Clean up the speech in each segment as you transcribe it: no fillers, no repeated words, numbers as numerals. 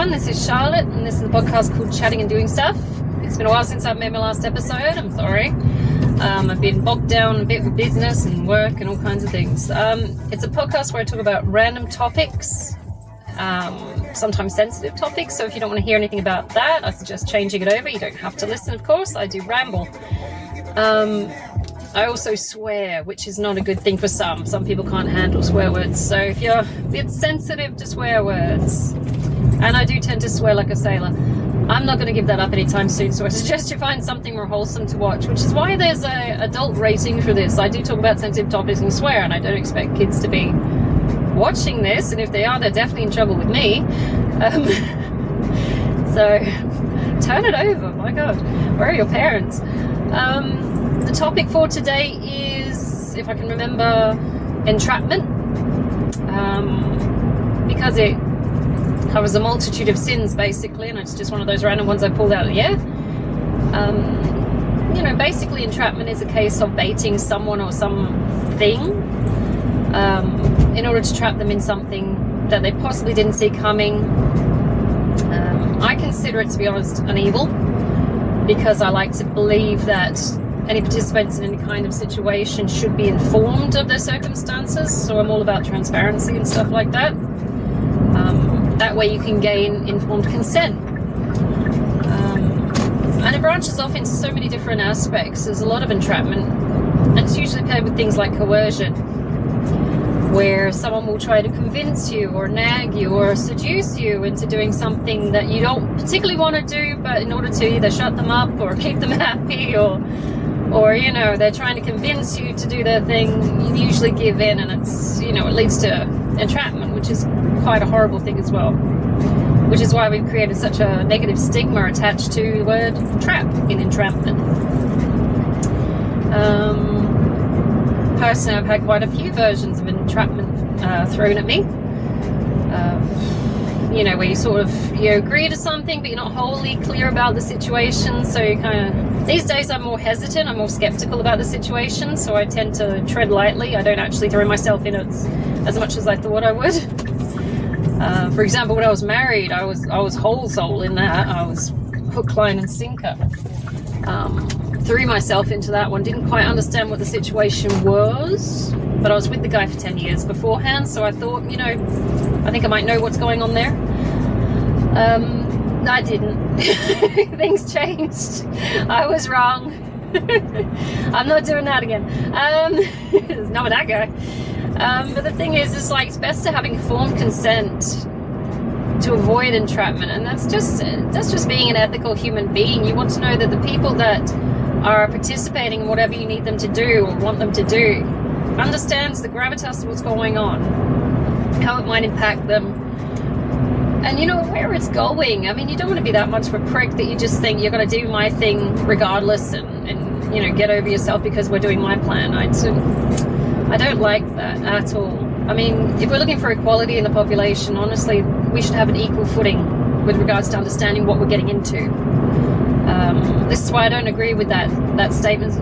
everyone, this is Charlotte, and this is the podcast called Chatting and Doing Stuff. It's been a while since I've made my last episode, I'm sorry. I've been bogged down a bit with business and work and all kinds of things. It's a podcast where I talk about random topics, sometimes sensitive topics, so if you don't want to hear anything about that, I suggest changing it over. You don't have to listen, of course. I do ramble. I also swear, which is not a good thing for some. Some people can't handle swear words. So if you're a bit sensitive to swear words, and I do tend to swear like a sailor, I'm not going to give that up anytime soon. So I suggest you find something more wholesome to watch, which is why there's an adult rating for this. I do talk about sensitive topics and swear, and I don't expect kids to be watching this. And if they are, they're definitely in trouble with me. So turn it over, my God. Where are your parents? The topic for today is, if I can remember, entrapment, because it covers a multitude of sins basically, and it's just one of those random ones I pulled out of the air. Basically entrapment is a case of baiting someone or something in order to trap them in something that they possibly didn't see coming. I consider it, to be honest, an evil, because I like to believe that any participants in any kind of situation should be informed of their circumstances. So I'm all about transparency and stuff like that. That way you can gain informed consent. And it branches off into so many different aspects. There's a lot of entrapment, and it's usually paired with things like coercion, where someone will try to convince you or nag you or seduce you into doing something that you don't particularly want to do, but in order to either shut them up or keep them happy, or they're trying to convince you to do their thing, you usually give in, and it's, it leads to entrapment, which is quite a horrible thing as well, which is why we've created such a negative stigma attached to the word trap in entrapment. Personally, I've had quite a few versions of entrapment thrown at me. Where you agree to something, but you're not wholly clear about the situation. So you these days I'm more hesitant, I'm more skeptical about the situation. So I tend to tread lightly. I don't actually throw myself in it as much as I thought I would. For example, when I was married, I was whole soul in that. I was hook, line and sinker. Threw myself into that one, didn't quite understand what the situation was, but I was with the guy for 10 years beforehand, so I thought, I think I might know what's going on there. I didn't. Things changed. I was wrong. I'm not doing that again. Not with that guy. But the thing is, it's best to have informed consent to avoid entrapment, and that's just being an ethical human being. You want to know that the people that are participating in whatever you need them to do or want them to do understands the gravitas of what's going on, how it might impact them, and where it's going. I mean, you don't want to be that much of a prick that you just think you're going to do my thing regardless and get over yourself because we're doing my plan. I don't like that at all. I mean, if we're looking for equality in the population, honestly, we should have an equal footing with regards to understanding what we're getting into. This is why I don't agree with that statement.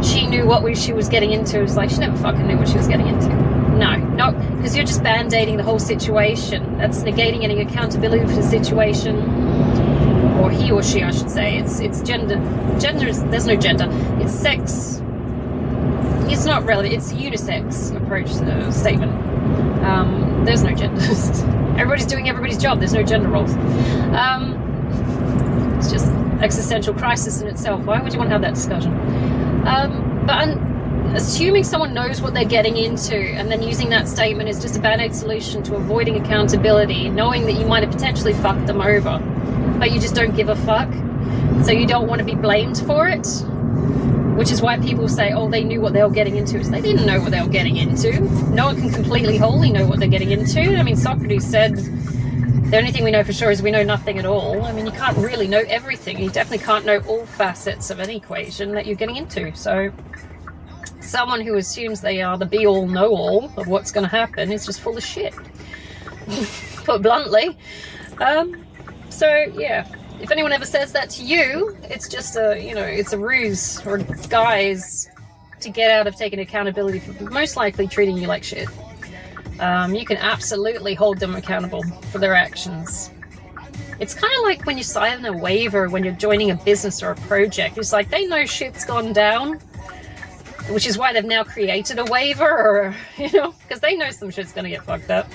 She knew what she was getting into. It's like, she never fucking knew what she was getting into. No, not because you're just band-aiding the whole situation. That's negating any accountability for the situation, or he or she, I should say. It's gender. Gender is, there's no gender. It's sex. It's not relevant. It's a unisex approach to the statement. There's no genders. Everybody's doing everybody's job. There's no gender roles. It's just existential crisis in itself. Why would you want to have that discussion? But assuming someone knows what they're getting into, and then using that statement is just a band-aid solution to avoiding accountability, knowing that you might have potentially fucked them over, but you just don't give a fuck, so you don't want to be blamed for it. Which is why people say, oh, they knew what they were getting into. It's they didn't know what they were getting into. No one can completely wholly know what they're getting into. I mean, Socrates said, the only thing we know for sure is we know nothing at all. I mean, you can't really know everything. You definitely can't know all facets of an equation that you're getting into. So someone who assumes they are the be-all, know-all of what's going to happen is just full of shit, put bluntly. So, yeah. If anyone ever says that to you, it's just it's a ruse or a guise to get out of taking accountability for most likely treating you like shit. You can absolutely hold them accountable for their actions. It's kind of like when you sign a waiver when you're joining a business or a project. It's like they know shit's gone down, which is why they've now created a waiver, or, you know, because they know some shit's going to get fucked up.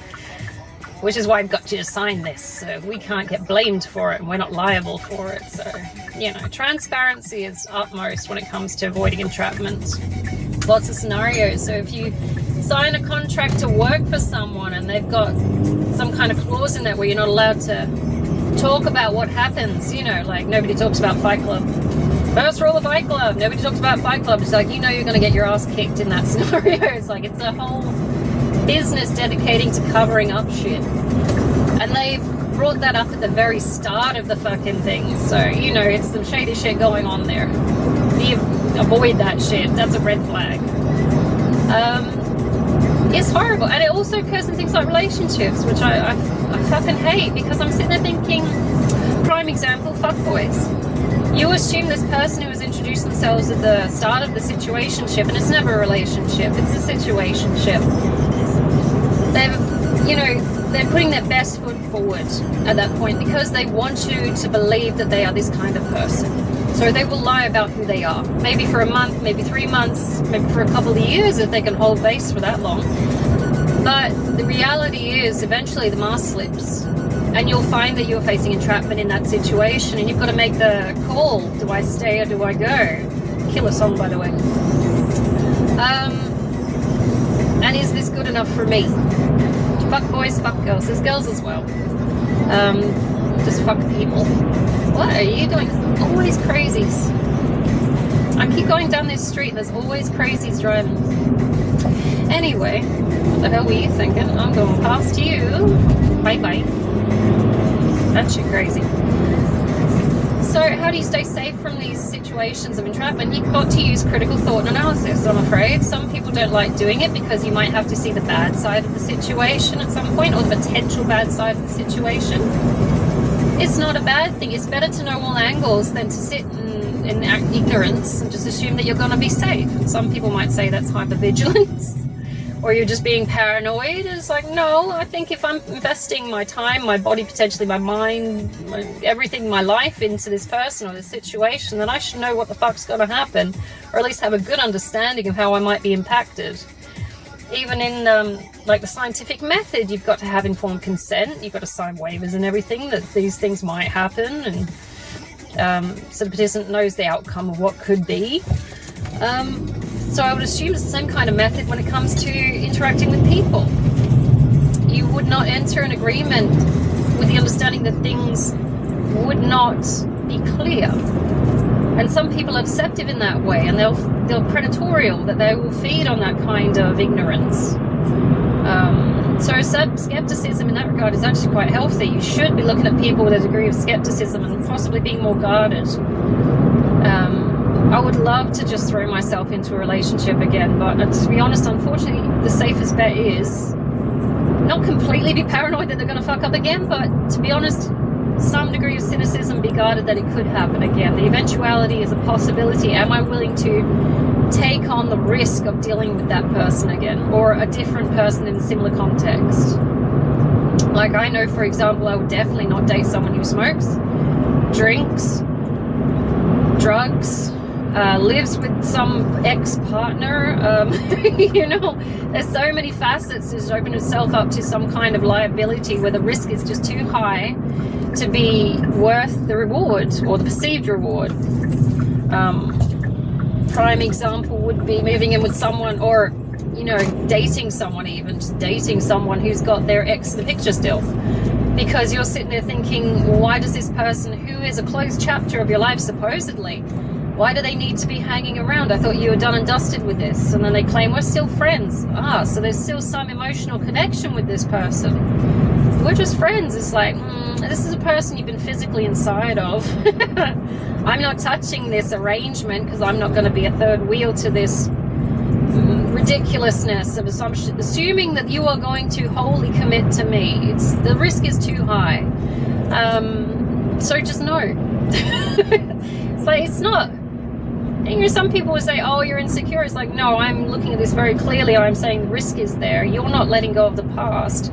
Which is why I've got you to sign this, so we can't get blamed for it and we're not liable for it. So, you know, transparency is utmost when it comes to avoiding entrapment. Lots of scenarios. So if you sign a contract to work for someone and they've got some kind of clause in there where you're not allowed to talk about what happens, you know, like nobody talks about Fight Club. First rule of Fight Club, nobody talks about Fight Club. It's like, you know, you're going to get your ass kicked in that scenario. It's like, it's a whole business dedicating to covering up shit, and they've brought that up at the very start of the fucking thing, so you know it's some shady shit going on there. Avoid that shit. That's a red flag. It's horrible, and it also occurs in things like relationships, which I fucking hate, because I'm sitting there thinking, prime example, fuckboys. You assume this person who has introduced themselves at the start of the situationship, and it's never a relationship, it's a situationship. They're putting their best foot forward at that point because they want you to believe that they are this kind of person. So they will lie about who they are. Maybe for a month, maybe 3 months, maybe for a couple of years if they can hold base for that long. But the reality is eventually the mask slips and you'll find that you're facing entrapment in that situation, and you've got to make the call. Do I stay or do I go? Killer song, by the way. And is this good enough for me? Fuck boys, fuck girls. There's girls as well. Just fuck people. What are you doing? Always crazies. I keep going down this street and there's always crazies driving. Anyway, what the hell were you thinking? I'm going past you. Bye bye. That shit crazy. So how do you stay safe from these situations of entrapment? You've got to use critical thought and analysis, I'm afraid. Some people don't like doing it because you might have to see the bad side of the situation at some point, or the potential bad side of the situation. It's not a bad thing. It's better to know all angles than to sit in ignorance and just assume that you're going to be safe. And some people might say that's hypervigilance. Or you're just being paranoid. It's like, no, I think if I'm investing my time, my body, potentially my mind, everything, my life into this person or this situation, then I should know what the fuck's going to happen, or at least have a good understanding of how I might be impacted. Even in like the scientific method, you've got to have informed consent. You've got to sign waivers and everything that these things might happen, and so the participant knows the outcome of what could be. So I would assume it's the same kind of method when it comes to interacting with people. You would not enter an agreement with the understanding that things would not be clear. And some people are deceptive in that way, and they're predatorial, that they will feed on that kind of ignorance. So skepticism in that regard is actually quite healthy. You should be looking at people with a degree of skepticism and possibly being more guarded. I would love to just throw myself into a relationship again, but to be honest, unfortunately, the safest bet is not completely be paranoid that they're going to fuck up again, but to be honest, some degree of cynicism, be guarded that it could happen again. The eventuality is a possibility. Am I willing to take on the risk of dealing with that person again, or a different person in a similar context? Like, I know, for example, I would definitely not date someone who smokes, drinks, drugs, lives with some ex-partner. You know, there's so many facets that open itself up to some kind of liability where the risk is just too high to be worth the reward or the perceived reward. Prime example would be moving in with someone, or, you know, dating someone, even just dating someone who's got their ex in the picture still. Because you're sitting there thinking, well, why does this person, who is a closed chapter of your life supposedly, why do they need to be hanging around? I thought you were done and dusted with this. And then they claim we're still friends. So there's still some emotional connection with this person. We're just friends. It's like, this is a person you've been physically inside of. I'm not touching this arrangement because I'm not going to be a third wheel to this ridiculousness of assuming that you are going to wholly commit to me. The risk is too high. So just know. It's like, it's not. You know, some people will say, oh, you're insecure. It's like, no, I'm looking at this very clearly. I'm saying the risk is there. You're not letting go of the past.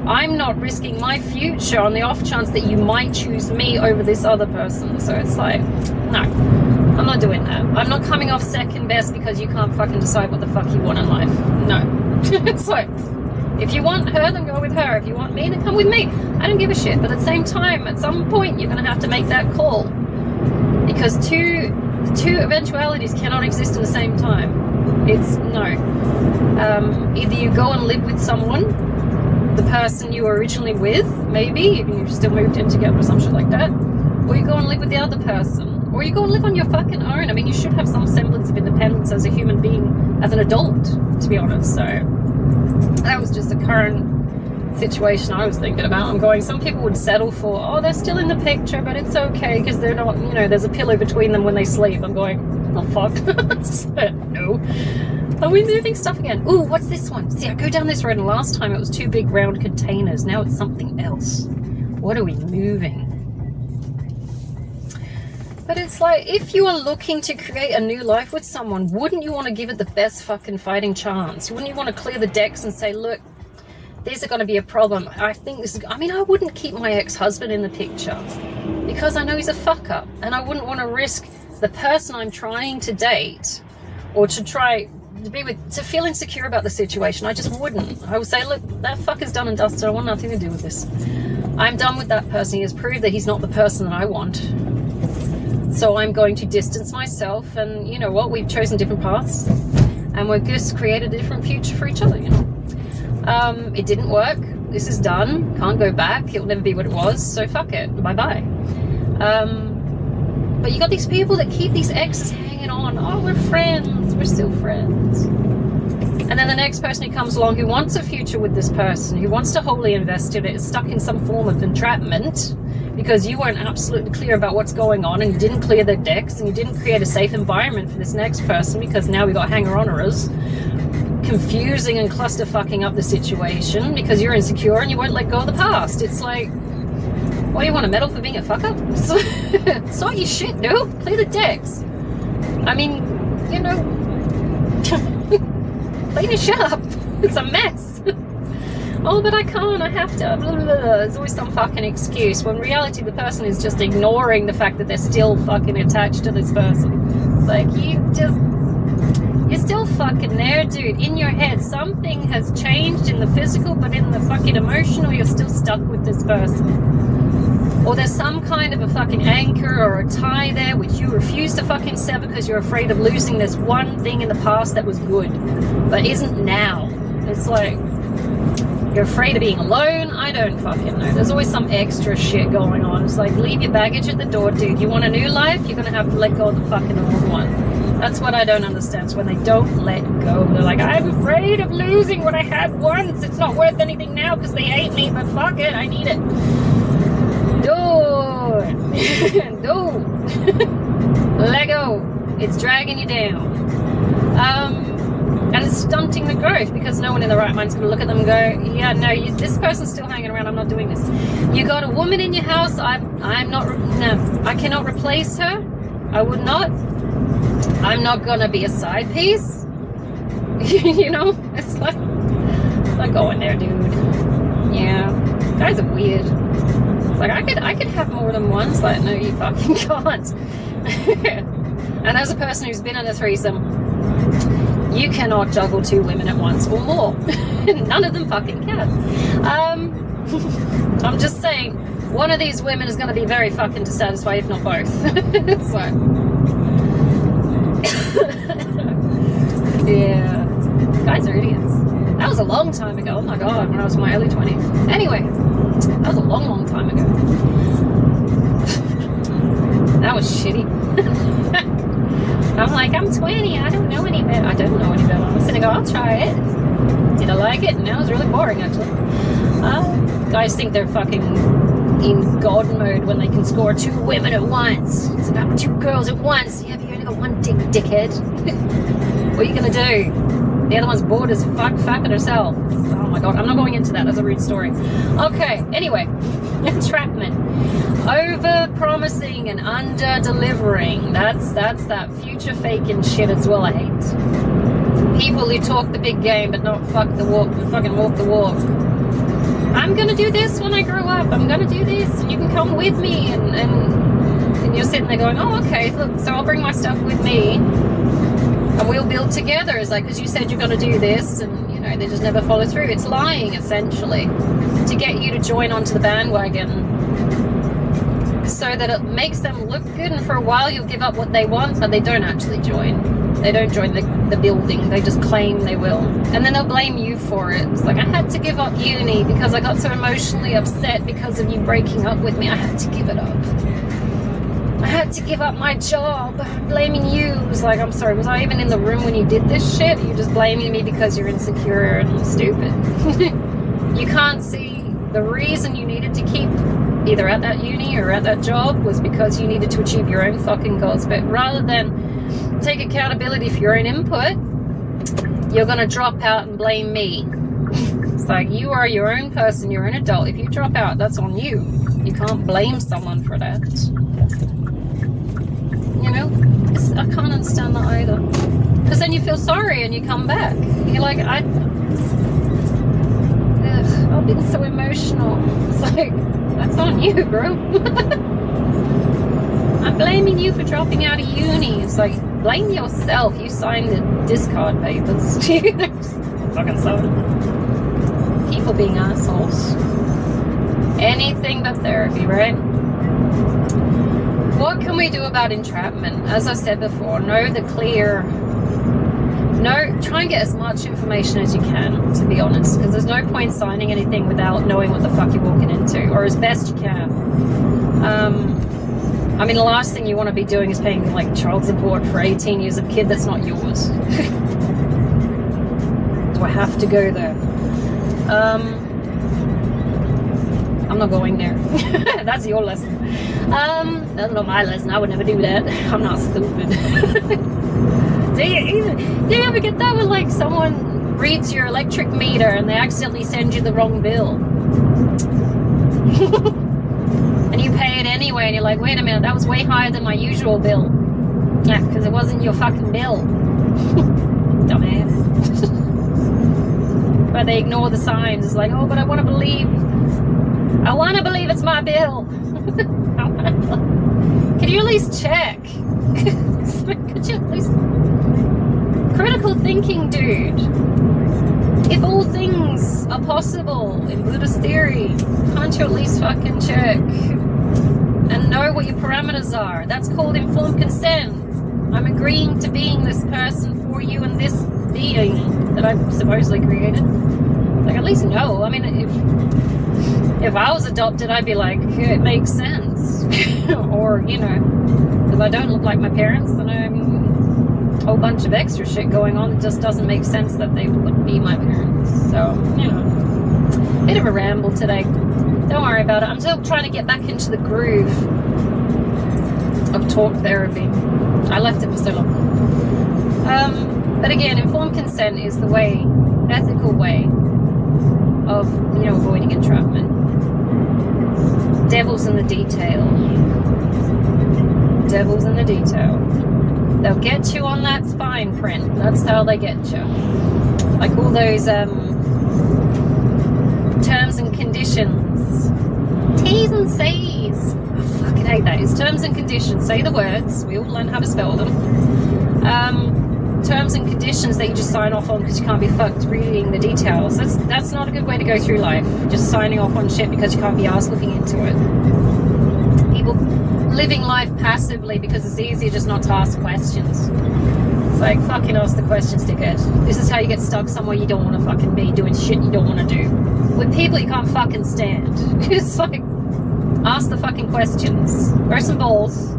I'm not risking my future on the off chance that you might choose me over this other person. So it's like, no, I'm not doing that. I'm not coming off second best because you can't fucking decide what the fuck you want in life. No. It's like, if you want her, then go with her. If you want me, then come with me. I don't give a shit. But at the same time, at some point, you're going to have to make that call. Because two eventualities cannot exist at the same time. It's no. Either you go and live with someone, the person you were originally with, maybe, if you still moved in together or some shit like that, or you go and live with the other person, or you go and live on your fucking own. I mean, you should have some semblance of independence as a human being, as an adult, to be honest. So that was just the current situation I was thinking about. I'm going, some people would settle for, oh, they're still in the picture, but it's okay because they're not, you know, there's a pillow between them when they sleep. I'm going, oh fuck. No. Are we moving stuff again? Ooh, what's this one? See, I go down this road and last time it was 2 big round containers. Now it's something else. What are we moving? But it's like, if you are looking to create a new life with someone, wouldn't you want to give it the best fucking fighting chance? Wouldn't you want to clear the decks and say, look, these are going to be a problem. I think this is, I mean, I wouldn't keep my ex-husband in the picture because I know he's a fuck up, and I wouldn't want to risk the person I'm trying to date or to try to be with, to feel insecure about the situation. I just wouldn't. I would say, look, that fucker's done and dusted. I want nothing to do with this. I'm done with that person. He has proved that he's not the person that I want. So I'm going to distance myself, and you know what? We've chosen different paths, and we've just created a different future for each other, you know. It didn't work. This is done. Can't go back. It'll never be what it was. So fuck it. Bye-bye. But you got these people that keep these exes hanging on. Oh, we're friends. We're still friends. And then the next person who comes along who wants a future with this person, who wants to wholly invest in it, is stuck in some form of entrapment because you weren't absolutely clear about what's going on, and you didn't clear the decks, and you didn't create a safe environment for this next person because now we got hanger-oners confusing and cluster-fucking up the situation because you're insecure and you won't let go of the past. It's like, what do you want, a medal for being a fuck-up? Sort your shit, no? Clear the decks. I mean, you know, clean your shit up. It's a mess. Oh, but I can't, I have to, blah, blah, blah. There's always some fucking excuse, when in reality the person is just ignoring the fact that they're still fucking attached to this person. It's like, you're still fucking there, dude. In your head, something has changed in the physical, but in the fucking emotional, you're still stuck with this person. Or there's some kind of a fucking anchor or a tie there which you refuse to fucking sever because you're afraid of losing this one thing in the past that was good, but isn't now. It's like, you're afraid of being alone. I don't fucking know. There's always some extra shit going on. It's like, leave your baggage at the door, dude. You want a new life? You're going to have to let go of the fucking old one. That's what I don't understand. It's when they don't let go. They're like, I'm afraid of losing what I had once. It's not worth anything now because they hate me, but fuck it. I need it. Dude. Dude. Let go. It's dragging you down. And it's stunting the growth because no one in the right mind's going to look at them and go, yeah, no, this person's still hanging around. I'm not doing this. You got a woman in your house. I'm not, no, I cannot replace her. I would not. I'm not going to be a side piece. You know, it's like, not going there, dude. Yeah. Guys are weird. It's like, I could have more than one. It's like, no, you fucking can't. And as a person who's been in a threesome, you cannot juggle 2 women at once or more. None of them fucking can. I'm just saying, one of these women is going to be very fucking dissatisfied, if not both. So, yeah. Guys are idiots. That was a long time ago. Oh my god, when I was in my early 20s. Anyway, that was a long, long time ago. That was shitty. I'm like, I'm 20, I don't know any better. I don't know any better. I'm sitting there, I'll try it. Did I like it? No, it was really boring, actually. Guys think they're fucking in God mode when they can score 2 women at once. It's about 2 girls at once. Yeah, but you only got 1 dick, dickhead. What are you going to do? The other one's bored as fuck, fucking herself. Oh my god, I'm not going into that. That's a rude story. Okay, anyway. Entrapment. Over-promising and under-delivering. That's that future faking shit as well, I hate. People who talk the big game but not fucking walk the walk. I'm gonna do this when I grow up. I'm gonna do this, and you can come with me. And you're sitting there going, oh, okay, look, so I'll bring my stuff with me, and we'll build together. It's like, because you said you're gonna do this, and you know, they just never follow through. It's lying, essentially, to get you to join onto the bandwagon, so that it makes them look good, and for a while you'll give up what they want, but they don't actually join. They don't join the building. They just claim they will, and then they'll blame you for it. It's like, I had to give up uni because I got so emotionally upset because of you breaking up with me. I had to give it up. I had to give up my job. Blaming you. It was like, I'm sorry, was I even in the room when you did this shit? You're just blaming me because you're insecure and stupid. You can't see the reason you needed to keep either at that uni or at that job was because you needed to achieve your own fucking goals. But rather than take accountability for your own input, you're going to drop out and blame me. It's like, you are your own person, you're an adult. If you drop out, that's on you. You can't blame someone for that. You know, I can't understand that either. Because then you feel sorry and you come back. You're like, I've been so emotional. It's like, that's on you, bro. I'm blaming you for dropping out of uni. It's like, blame yourself. You signed the discard papers. Fucking so. People being assholes. Anything but therapy, right? What can we do about entrapment? As I said before, try and get as much information as you can, to be honest, because there's no point signing anything without knowing what the fuck you're walking into, or as best you can. I mean, the last thing you want to be doing is paying like child support for 18 years of kid that's not yours. Do I have to go there? I'm not going there. That's your lesson. That's not my lesson. I would never do that. I'm not stupid. Do you ever get that when like someone reads your electric meter and they accidentally send you the wrong bill? And you pay it anyway, and you're like, wait a minute, that was way higher than my usual bill. Yeah, because it wasn't your fucking bill. Dumbass. But they ignore the signs. It's like, oh, but I want to believe it's my bill. Can you at least check? Could you at least... Critical thinking, dude. If all things are possible in Buddhist theory, can't you at least fucking check and know what your parameters are? That's called informed consent. I'm agreeing to being this person for you and this being that I've supposedly created. Like, at least know. I mean, if I was adopted, I'd be like, it makes sense. Or, you know, because I don't look like my parents, and I'm a whole bunch of extra shit going on. It just doesn't make sense that they would be my parents. So, you know, bit of a ramble today. Don't worry about it. I'm still trying to get back into the groove of talk therapy. I left it for so long. But again, informed consent is the way, ethical way of, you know, avoiding entrapment. Devil's in the detail. Devil's in the detail. They'll get you on that fine print. That's how they get you. Like all those terms and conditions. T's and C's. I fucking hate those. Terms and conditions. Say the words. We all learn how to spell them. Terms and conditions that you just sign off on because you can't be fucked reading the details. That's not a good way to go through life. Just signing off on shit because you can't be arsed looking into it. People living life passively because it's easier just not to ask questions. It's like, fucking ask the questions, dickhead. This is how you get stuck somewhere you don't want to fucking be, doing shit you don't want to do. With people you can't fucking stand. It's like, ask the fucking questions. Grow some balls.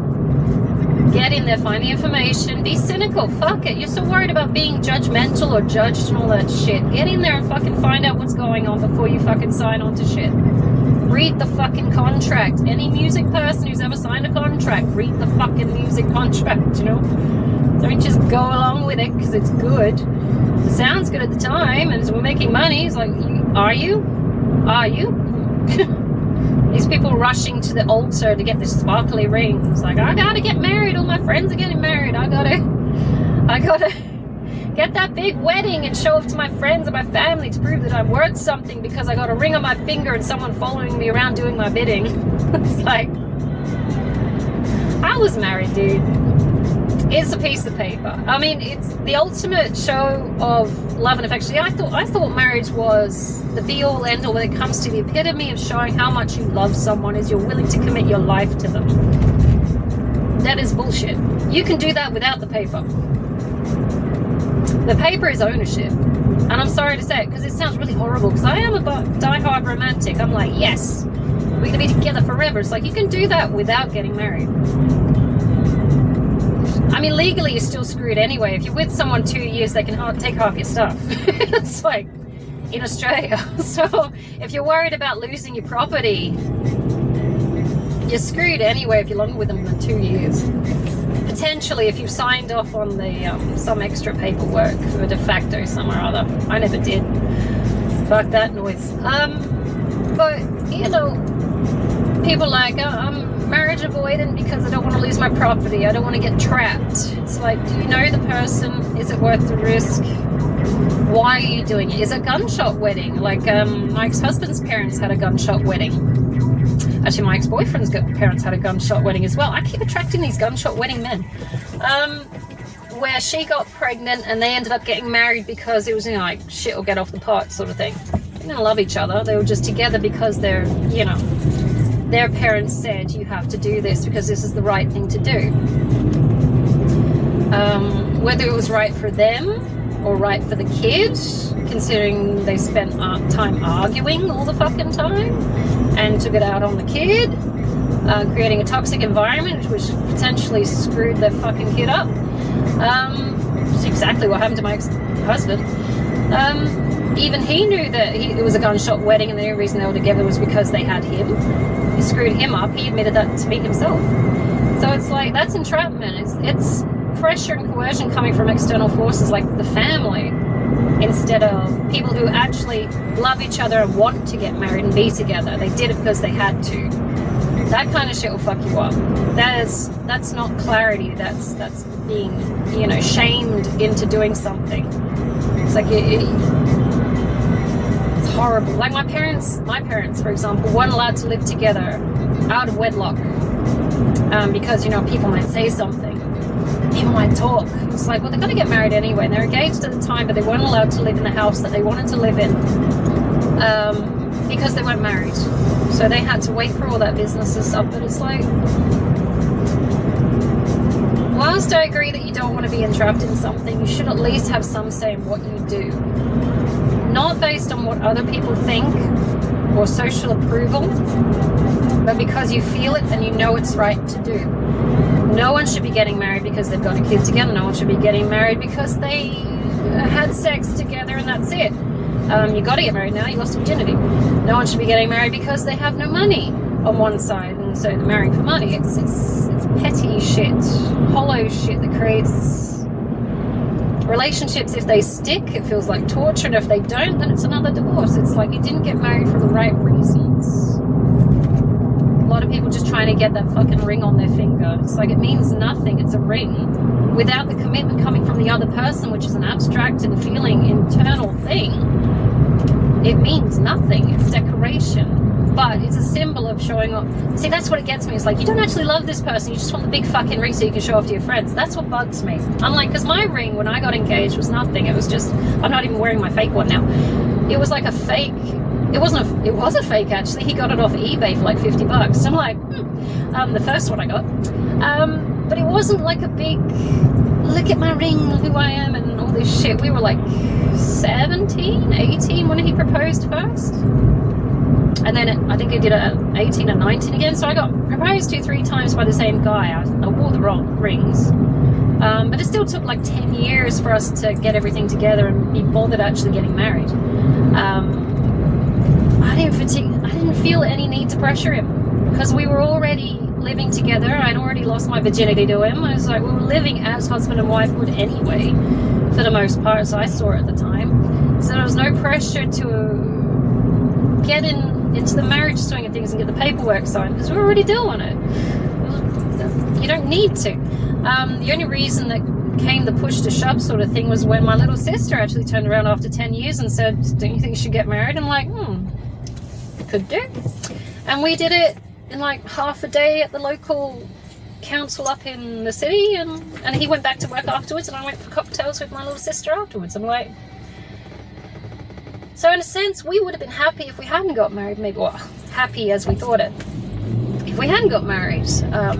Get in there, find the information, be cynical, fuck it. You're so worried about being judgmental or judged and all that shit. Get in there and fucking find out what's going on before you fucking sign on to shit. Read the fucking contract. Any music person who's ever signed a contract, read the fucking music contract, you know? Don't just go along with it because it's good. It sounds good at the time and we're making money. It's like, are you? Are you? These people rushing to the altar to get this sparkly ring. It's like, I gotta get married. All my friends are getting married. I gotta get that big wedding and show off to my friends and my family to prove that I'm worth something because I got a ring on my finger and someone following me around doing my bidding. It's like, I was married, dude. It's a piece of paper. I mean, it's the ultimate show of love and affection. I thought marriage was the be-all, end-all when it comes to the epitome of showing how much you love someone is you're willing to commit your life to them. That is bullshit. You can do that without the paper. The paper is ownership. And I'm sorry to say it because it sounds really horrible because I am a die-hard romantic. I'm like, yes, we're going to be together forever. It's like, you can do that without getting married. I mean, legally you're still screwed anyway. If you're with someone 2 years, they can take half your stuff. It's like in Australia. So if you're worried about losing your property, you're screwed anyway if you're longer with them than 2 years. Potentially if you've signed off on the some extra paperwork for a de facto somewhere or other. I never did. Fuck that noise. But, you know, people like, I'm marriage avoidant because I don't want to lose my property. I don't want to get trapped. It's like, do you know the person? Is it worth the risk? Why are you doing it? Is it a gunshot wedding? Like my ex-husband's parents had a gunshot wedding. Actually, my ex-boyfriend's parents had a gunshot wedding as well. I keep attracting these gunshot wedding men. Where she got pregnant and they ended up getting married because it was, you know, like shit will get off the pot sort of thing. They didn't love each other. They were just together because they're, you know, their parents said you have to do this because this is the right thing to do. Whether it was right for them or right for the kid, considering they spent time arguing all the fucking time and took it out on the kid, creating a toxic environment which potentially screwed their fucking kid up. Which is exactly what happened to my ex-husband. Even he knew that it was a gunshot wedding and the only reason they were together was because they had him. He screwed him up. He admitted that to me himself. So it's like, that's entrapment. It's pressure and coercion coming from external forces like the family instead of people who actually love each other and want to get married and be together. They did it because they had to. That kind of shit will fuck you up. That's not clarity. That's being, you know, shamed into doing something. It's like it's horrible. Like my parents, for example, weren't allowed to live together out of wedlock because, you know, people might say something. People might talk. It's like, well, they're going to get married anyway. And they're engaged at the time, but they weren't allowed to live in the house that they wanted to live in because they weren't married. So they had to wait for all that business and stuff. But it's like, whilst I agree that you don't want to be entrapped in something, you should at least have some say in what you do. Not based on what other people think or social approval, but because you feel it and you know it's right to do. No one should be getting married because they've got a kid together. No one should be getting married because they had sex together and that's it. You got to get married now, you lost virginity. No one should be getting married because they have no money on one side and so they're marrying for money. It's petty shit, hollow shit that creates relationships. If they stick, it feels like torture, and if they don't, then it's another divorce. It's like you didn't get married for the right reasons. A lot of people just trying to get that fucking ring on their finger. It's like, it means nothing. It's a ring. Without the commitment coming from the other person, which is an abstracted feeling, internal thing, it means nothing. It's decoration. But it's a symbol of showing off. See, that's what it gets me. It's like, you don't actually love this person. You just want the big fucking ring so you can show off to your friends. That's what bugs me. I'm like, because my ring when I got engaged was nothing. It was just, I'm not even wearing my fake one now. It was like a fake. It was a fake actually. He got it off eBay for like $50. So I'm like, the first one I got. But it wasn't like a big, look at my ring, who I am, and all this shit. We were like 17, 18 when he proposed first. And then I think he did it at 18 and 19 again. So I got proposed to 3 times by the same guy. I wore the wrong rings. But it still took like 10 years for us to get everything together and be bothered actually getting married. I didn't feel any need to pressure him because we were already living together. I'd already lost my virginity to him. I was like, we were living as husband and wife would anyway, for the most part, as I saw it at the time. So there was no pressure to get into the marriage swing of things and get the paperwork signed because we were already doing it. You don't need to. The only reason that came the push to shove sort of thing was when my little sister actually turned around after 10 years and said, don't you think you should get married? I'm like, could do. And we did it in like half a day at the local council up in the city, and he went back to work afterwards, and I went for cocktails with my little sister afterwards. I'm like, so in a sense, we would have been happy if we hadn't got married, maybe, well, happy as we thought it. If we hadn't got married,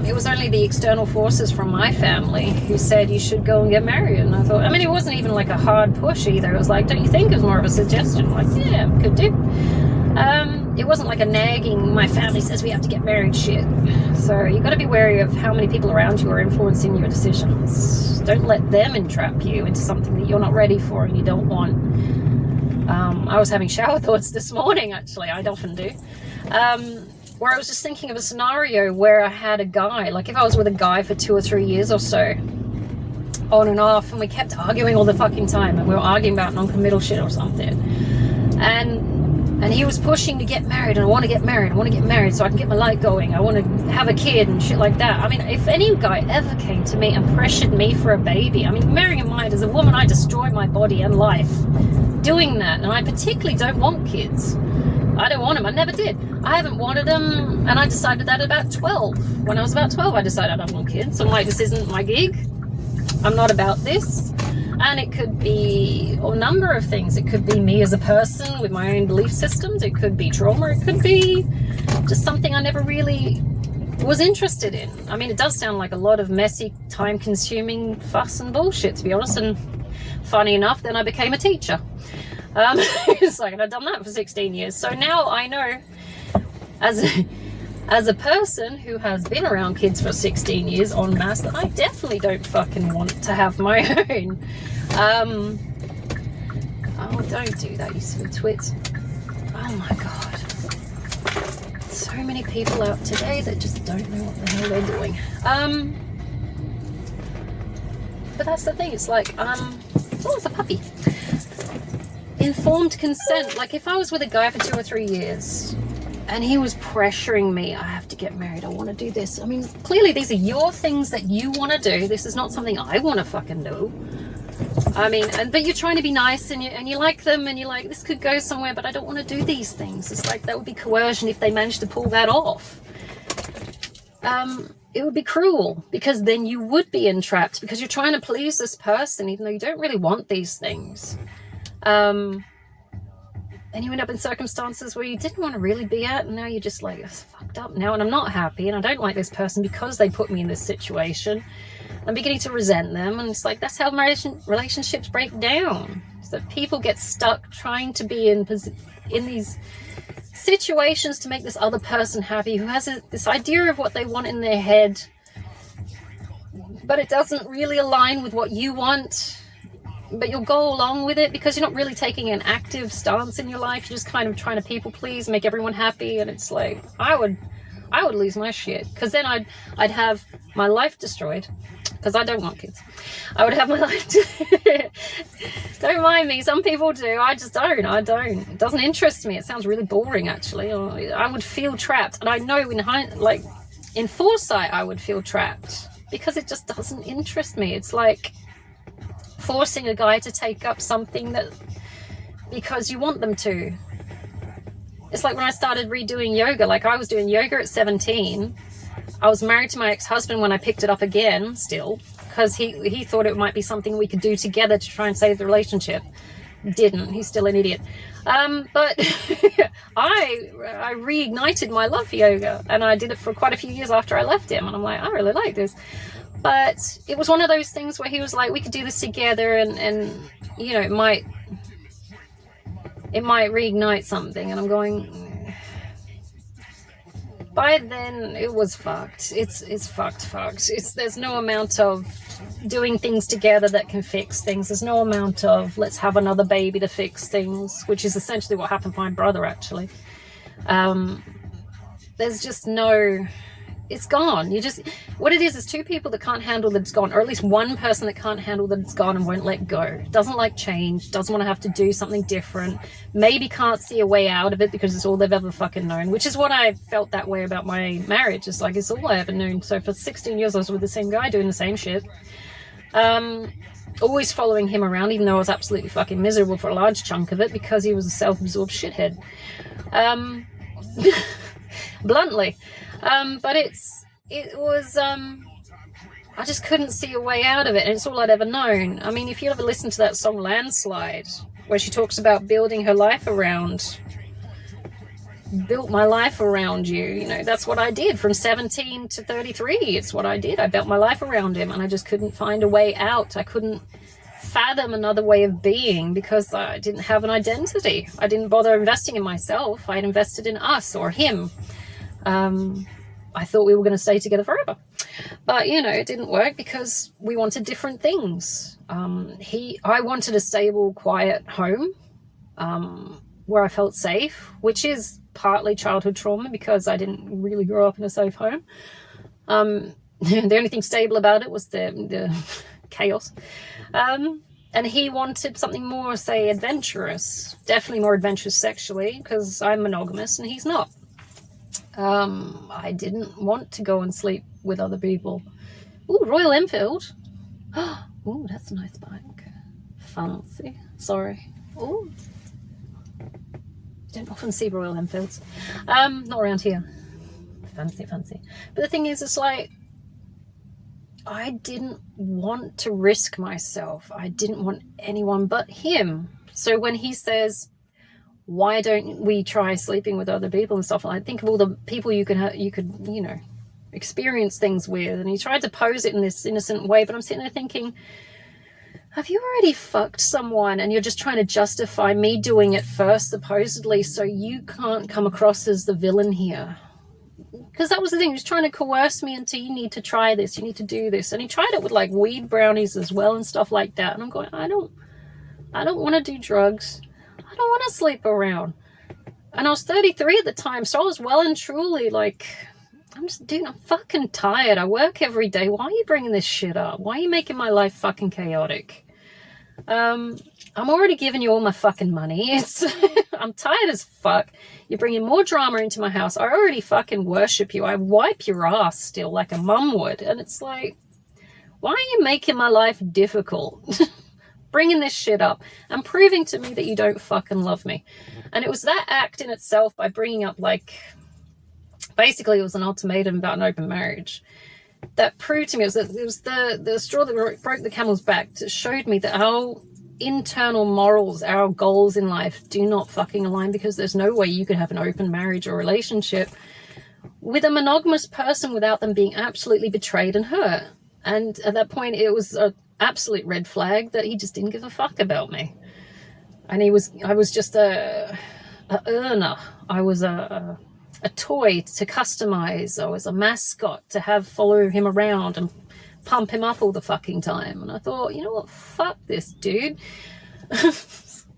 it was only the external forces from my family who said you should go and get married. And I thought, I mean, it wasn't even like a hard push either. It was like, don't you think? It was more of a suggestion. I'm like, yeah, could do. It wasn't like a nagging, my family says we have to get married shit. So you got to be wary of how many people around you are influencing your decisions. Don't let them entrap you into something that you're not ready for and you don't want. I was having shower thoughts this morning, actually. I often do. Where I was just thinking of a scenario where I had a guy, like if I was with a guy for 2 or 3 years or so, on and off, and we kept arguing all the fucking time, and we were arguing about non-committal shit or something. And he was pushing to get married, and I want to get married so I can get my life going. I want to have a kid and shit like that. I mean, if any guy ever came to me and pressured me for a baby, I mean, bearing in mind, as a woman, I destroy my body and life doing that, and I particularly don't want kids. I don't want them. I never did. I haven't wanted them, and I decided that at about 12. When I was about 12, I decided I don't want kids. I'm like, this isn't my gig. I'm not about this. And it could be a number of things. It could be me as a person with my own belief systems. It could be trauma. It could be just something I never really was interested in. I mean, it does sound like a lot of messy, time-consuming fuss and bullshit, to be honest. And funny enough, then I became a teacher. It's like, and I've done that for 16 years. So now I know, as a person who has been around kids for 16 years en masse, that I definitely don't fucking want to have my own. Oh, don't do that, you silly twits. Oh my god. So many people out today that just don't know what the hell they're doing. But that's the thing, it's like, oh, it's a puppy. Informed consent. Like if I was with a guy for 2 or 3 years and he was pressuring me, I have to get married, I want to do this. I mean, clearly these are your things that you want to do. This is not something I want to fucking do. I mean, but you're trying to be nice, and you like them, and you're like, this could go somewhere, but I don't want to do these things. It's like, that would be coercion if they managed to pull that off. It would be cruel, because then you would be entrapped, because you're trying to please this person, even though you don't really want these things. And you end up in circumstances where you didn't want to really be at, and now you're just like, it's fucked up now, and I'm not happy, and I don't like this person because they put me in this situation. I'm beginning to resent them, and it's like, that's how relationships break down. So that people get stuck trying to be in these situations to make this other person happy, who has this idea of what they want in their head, but it doesn't really align with what you want. But you'll go along with it because you're not really taking an active stance in your life. You're just kind of trying to people please, make everyone happy. And it's like, I would lose my shit, because then I'd have my life destroyed, because I don't want kids. I would have my life don't mind me, some people do. I just don't. It doesn't interest me. It sounds really boring, actually. I would feel trapped, and I know in foresight I would feel trapped, because it just doesn't interest me. It's like forcing a guy to take up something that because you want them to. It's like when I started redoing yoga. Like, I was doing yoga at 17. I was married to my ex-husband when I picked it up again, still, because he thought it might be something we could do together to try and save the relationship. Didn't. He's still an idiot. But I reignited my love for yoga, and I did it for quite a few years after I left him, and I'm like, I really like this. But it was one of those things where he was like, we could do this together, and you know, it might reignite something. And I'm going, by then it was fucked. It's fucked. There's no amount of doing things together that can fix things. There's no amount of let's have another baby to fix things, which is essentially what happened to my brother, actually. There's just no, it's gone. What it is two people that can't handle that it's gone, or at least one person that can't handle that it's gone and won't let go. Doesn't like change, doesn't want to have to do something different, maybe can't see a way out of it because it's all they've ever fucking known, which is what I felt that way about my marriage. It's like, it's all I ever known. So for 16 years I was with the same guy doing the same shit. Always following him around, even though I was absolutely fucking miserable for a large chunk of it because he was a self-absorbed shithead. Bluntly. But it was, I just couldn't see a way out of it, and it's all I'd ever known. I mean, if you ever listen to that song Landslide, where she talks about building her life around, built my life around you, you know, that's what I did from 17 to 33. It's what I did. I built my life around him, and I just couldn't find a way out. I couldn't fathom another way of being because I didn't have an identity. I didn't bother investing in myself. I'd invested in us or him. I thought we were going to stay together forever. But, you know, it didn't work because we wanted different things. I wanted a stable, quiet home where I felt safe, which is partly childhood trauma because I didn't really grow up in a safe home. The only thing stable about it was the chaos. And he wanted something more, say, adventurous, definitely more adventurous sexually because I'm monogamous and he's not. I didn't want to go and sleep with other people. Ooh, Royal Enfield. Ooh, that's a nice bike. Fancy. Sorry. Ooh. Don't often see Royal Enfields. Not around here. Fancy. But the thing is, it's like, I didn't want to risk myself. I didn't want anyone but him. So when he says, why don't we try sleeping with other people and stuff, I think of all the people you could, you know, experience things with. And he tried to pose it in this innocent way, but I'm sitting there thinking, have you already fucked someone and you're just trying to justify me doing it first, supposedly, so you can't come across as the villain here? Because that was the thing. He was trying to coerce me into, you need to try this, you need to do this. And he tried it with like weed brownies as well and stuff like that. And I'm going, I don't want to do drugs. I don't want to sleep around. And I was 33 at the time, so I was well and truly like, I'm fucking tired. I work every day. Why are you bringing this shit up? Why are you making my life fucking chaotic? I'm already giving you all my fucking money. I'm tired as fuck. You're bringing more drama into my house. I already fucking worship you. I wipe your ass still like a mum would. And it's like, why are you making my life difficult? Bringing this shit up and proving to me that you don't fucking love me. And it was that act in itself, by bringing up, like, basically it was an ultimatum about an open marriage, that proved to me, it was the straw that broke the camel's back. It showed me that our internal morals, our goals in life do not fucking align, because there's no way you could have an open marriage or relationship with a monogamous person without them being absolutely betrayed and hurt. And at that point, it was a absolute red flag that he just didn't give a fuck about me. And I was just a earner. I was a toy to customize. I was a mascot to have follow him around and pump him up all the fucking time. And I thought, you know what, fuck this dude.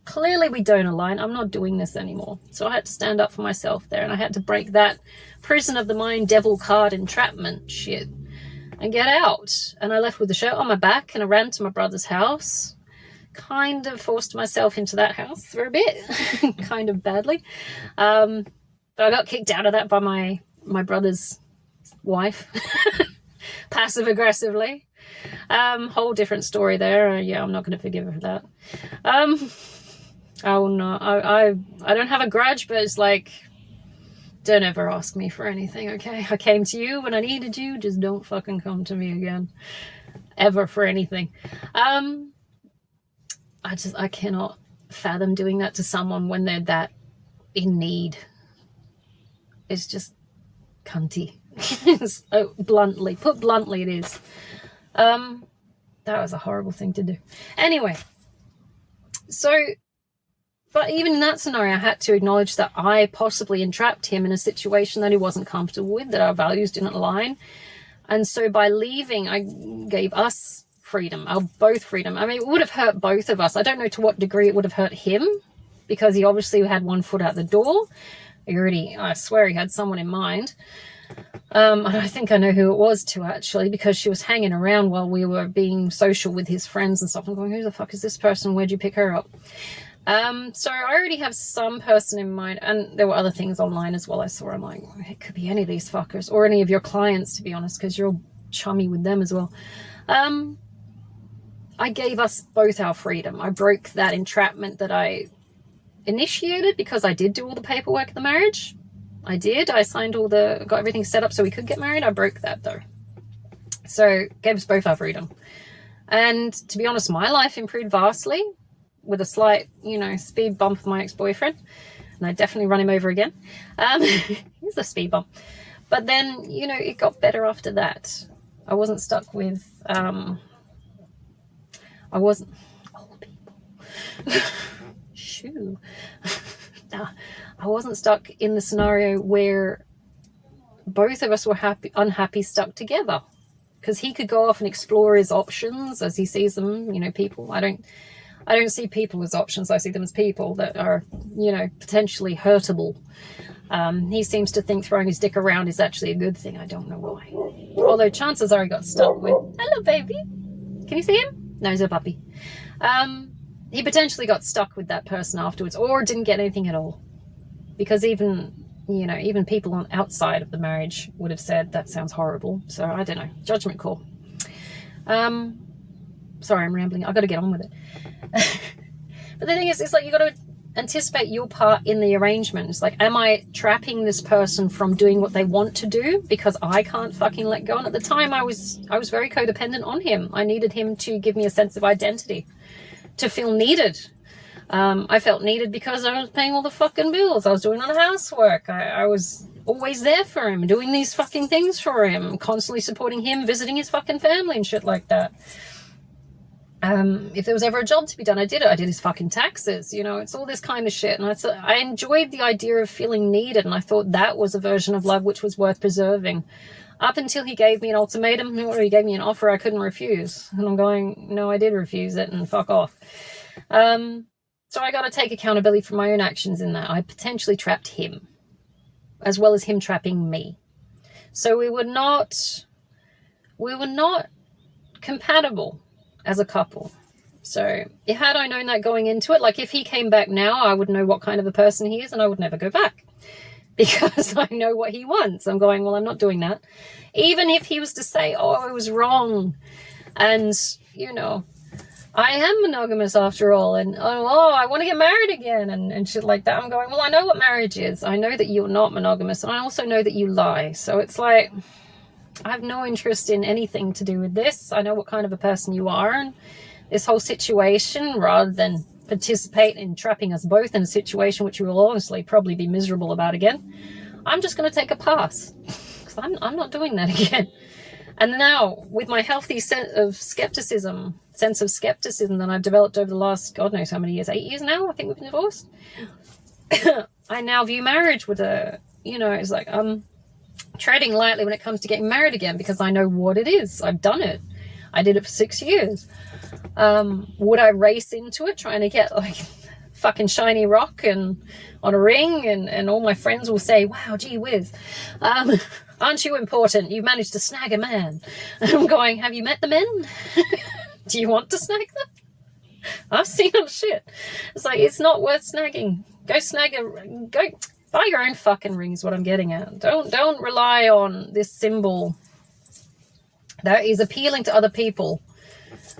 Clearly we don't align. I'm not doing this anymore. So I had to stand up for myself there, and I had to break that prison of the mind, devil card, entrapment shit and get out. And I left with the shirt on my back, and I ran to my brother's house. Kind of forced myself into that house for a bit, kind of badly. But I got kicked out of that by my brother's wife, passive aggressively. Whole different story there. Yeah, I'm not going to forgive her for that. Oh no, I don't have a grudge, but it's like, don't ever ask me for anything, okay? I came to you when I needed you. Just don't fucking come to me again, ever, for anything. I cannot fathom doing that to someone when they're that in need. It's just cunty. Put bluntly, it is. That was a horrible thing to do. Anyway, so, but even in that scenario, I had to acknowledge that I possibly entrapped him in a situation that he wasn't comfortable with, that our values didn't align. And so by leaving, I gave us freedom, both freedom. I mean, it would have hurt both of us. I don't know to what degree it would have hurt him, because he obviously had one foot out the door. I swear he had someone in mind. And I think I know who it was too, actually, because she was hanging around while we were being social with his friends and stuff. I'm going, who the fuck is this person? Where'd you pick her up? So I already have some person in mind, and there were other things online as well I saw. I'm like, it could be any of these fuckers, or any of your clients, to be honest, because you're all chummy with them as well. I gave us both our freedom. I broke that entrapment that I initiated because I did do all the paperwork of the marriage. I did. I signed got everything set up so we could get married. I broke that though. So gave us both our freedom. And to be honest, my life improved vastly with a slight, speed bump with my ex-boyfriend. And I definitely run him over again. He's a speed bump. But then, it got better after that. I wasn't stuck with, I wasn't, old people. Shoo. Nah, I wasn't stuck in the scenario where both of us were unhappy, stuck together. Because he could go off and explore his options as he sees them, people. I don't see people as options. I see them as people that are, potentially hurtable. He seems to think throwing his dick around is actually a good thing. I don't know why. Although chances are he got stuck with, hello, baby. Can you see him? No, he's a puppy. He potentially got stuck with that person afterwards or didn't get anything at all. Because even people on outside of the marriage would have said, that sounds horrible. So I don't know. Judgment call. Sorry, I'm rambling. I got to get on with it. But the thing is, it's like you got to anticipate your part in the arrangement. It's like, am I trapping this person from doing what they want to do because I can't fucking let go? And at the time, I was very codependent on him. I needed him to give me a sense of identity, to feel needed. I felt needed because I was paying all the fucking bills. I was doing all the housework. I was always there for him, doing these fucking things for him, constantly supporting him, visiting his fucking family and shit like that. If there was ever a job to be done, I did it. I did his fucking taxes, it's all this kind of shit. And I enjoyed the idea of feeling needed, and I thought that was a version of love which was worth preserving. Up until he gave me an ultimatum, or he gave me an offer I couldn't refuse. And I'm going, no, I did refuse it, and fuck off. So I got to take accountability for my own actions in that. I potentially trapped him, as well as him trapping me. So we were not compatible as a couple. So had I known that going into it, like if he came back now, I would know what kind of a person he is, and I would never go back because I know what he wants. I'm going, well, I'm not doing that. Even if he was to say, oh, I was wrong, and I am monogamous after all, and I want to get married again and shit like that. I'm going, well, I know what marriage is. I know that you're not monogamous, and I also know that you lie. So it's like, I have no interest in anything to do with this. I know what kind of a person you are, and this whole situation, rather than participate in trapping us both in a situation which we will honestly probably be miserable about again, I'm just going to take a pass because I'm not doing that again. And now, with my healthy sense of skepticism that I've developed over the last, God knows how many years, 8 years now, I think we've been divorced. I now view marriage with it's like I'm treading lightly when it comes to getting married again because I know what it is. I've done it. I did it for 6 years. Would I race into it trying to get like fucking shiny rock and on a ring and all my friends will say, wow, gee whiz. Aren't you important? You've managed to snag a man. And I'm going, have you met the men? Do you want to snag them? I've seen them shit. It's like, it's not worth snagging. Go buy your own fucking ring is what I'm getting at. Don't rely on this symbol that is appealing to other people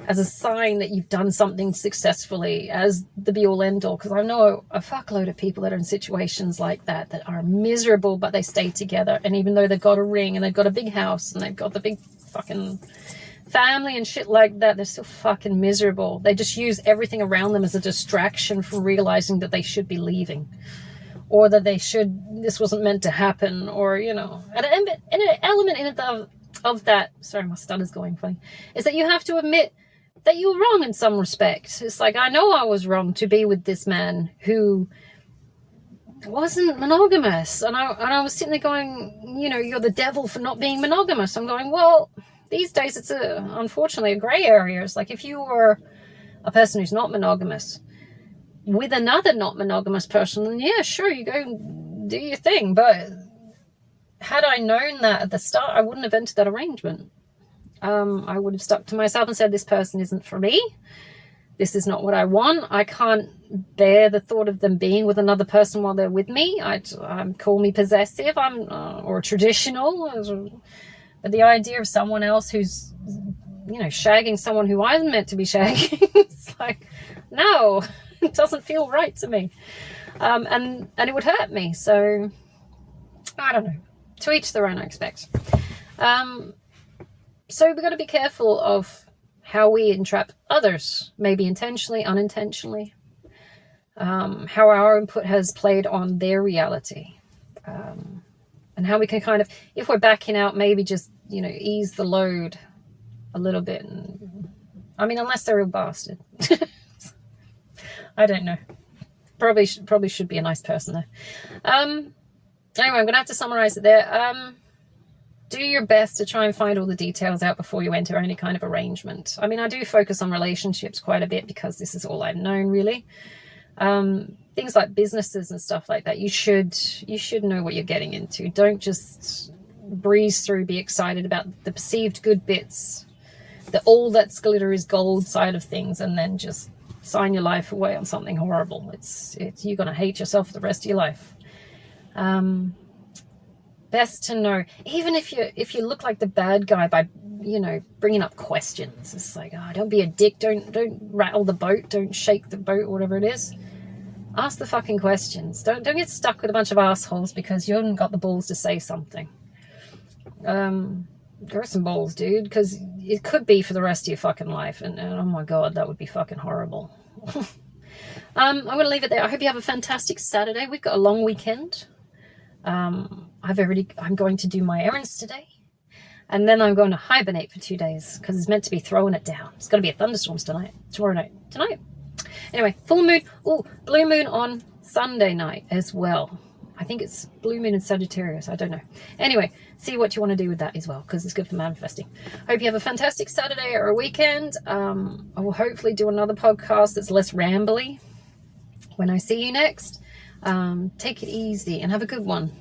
as a sign that you've done something successfully as the be-all end-all, because I know a fuckload of people that are in situations like that are miserable, but they stay together, and even though they've got a ring and they've got a big house and they've got the big fucking family and shit like that, they're still fucking miserable. They just use everything around them as a distraction from realizing that they should be leaving, or that this wasn't meant to happen, or and an element in it of that, sorry, my stutter's going funny, is that you have to admit that you were wrong in some respects. It's like, I know I was wrong to be with this man who wasn't monogamous, and I was sitting there going, you're the devil for not being monogamous. I'm going, well, these days it's unfortunately a gray area. It's like, if you were a person who's not monogamous with another not monogamous person, then yeah, sure, you go do your thing. But had I known that at the start, I wouldn't have entered that arrangement. I would have stuck to myself and said, this person isn't for me. This is not what I want. I can't bear the thought of them being with another person while they're with me. Call me possessive, or traditional. But the idea of someone else who's shagging someone who I'm meant to be shagging. It's like, no, it doesn't feel right to me. And it would hurt me. So I don't know. To each their own, I expect. So we've got to be careful of how we entrap others, maybe intentionally, unintentionally. How our input has played on their reality. And how we can kind of, if we're backing out, maybe just, ease the load a little bit. Unless they're a real bastard. I don't know. Probably should be a nice person though. Anyway, I'm going to have to summarize it there. Do your best to try and find all the details out before you enter any kind of arrangement. I do focus on relationships quite a bit because this is all I've known, really. Things like businesses and stuff like that, you should know what you're getting into. Don't just breeze through, be excited about the perceived good bits, the all that's glitter is gold side of things, and then just sign your life away on something horrible. It's you're gonna hate yourself for the rest of your life. Best to know, even if you look like the bad guy by bringing up questions. It's like, don't be a dick, don't rattle the boat, don't shake the boat, whatever it is. Ask the fucking questions. Don't get stuck with a bunch of assholes because you haven't got the balls to say something. Grow some balls, dude, because it could be for the rest of your fucking life, and oh my god, that would be fucking horrible. I'm going to leave it there. I hope you have a fantastic Saturday. We've got a long weekend. I'm going to do my errands today, and then I'm going to hibernate for 2 days because it's meant to be throwing it down. It's going to be a thunderstorm tomorrow night. Anyway, full moon. Oh, blue moon on Sunday night as well. I think it's blue moon in Sagittarius. I don't know. Anyway, see what you want to do with that as well, because it's good for manifesting. Hope you have a fantastic Saturday or a weekend. I will hopefully do another podcast that's less rambly when I see you next. Take it easy and have a good one.